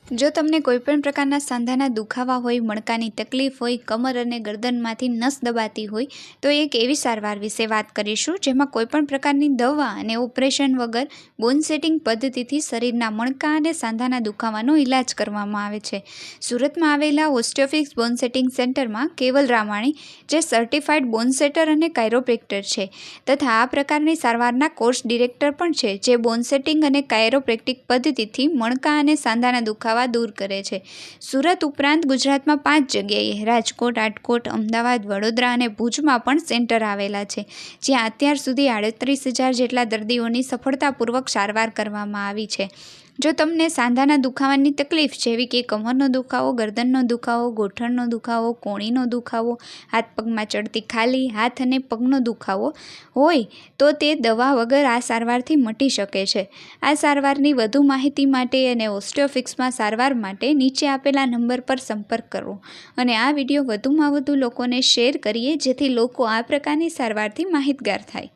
જો તમને કોઈપણ પ્રકારના સાંધાના દુખાવા હોય, મણકાની તકલીફ હોય, કમર અને ગરદનમાંથી નસ દબાતી હોય તો એક એવી સારવાર વિશે વાત કરીશું જેમાં કોઈપણ પ્રકારની દવા અને ઓપરેશન વગર બોન સેટિંગ પદ્ધતિથી શરીરના મણકા અને સાંધાના દુખાવાનો ઇલાજ કરવામાં આવે છે. સુરતમાં આવેલા ઓસ્ટિયોફિક્સ બોન સેટિંગ સેન્ટરમાં કેવલ રામાણી, જે સર્ટિફાઈડ બોન સેટર અને કાયરોપ્રેક્ટર છે તથા આ પ્રકારની સારવારના કોર્સ ડિરેક્ટર પણ છે, જે બોન સેટિંગ અને કાયરોપ્રેક્ટિક પદ્ધતિથી મણકા અને સાંધાના દુખાવા દૂર કરે છે. સુરત ઉપરાંત ગુજરાતમાં 5 જગ્યાએ રાજકોટ, આટકોટ, અમદાવાદ, વડોદરા અને ભુજમાં પણ સેન્ટર આવેલા છે, જ્યાં અત્યાર સુધી 38,000 જેટલા દર્દીઓની સફળતાપૂર્વક સારવાર કરવામાં આવી છે. જો તમને સાંધાના દુખાવાની તકલીફ જેવી કે કમરનો દુખાવો, ગરદનનો દુખાવો, ગોઠણનો દુખાવો, કોણીનો દુખાવો, હાથ પગમાં ચડતી ખાલી, હાથ અને પગનો દુખાવો હોય તો તે દવા વગર આ સારવારથી મટી શકે છે. આ સારવારની વધુ માહિતી માટે અને ઓસ્ટિયોફિક્સમાં સારવાર માટે નીચે આપેલા નંબર પર સંપર્ક કરો અને આ વિડીયો વધુમાં વધુ લોકોને શેર કરીએ જેથી લોકો આ પ્રકારની સારવારથી માહિતગાર થાય.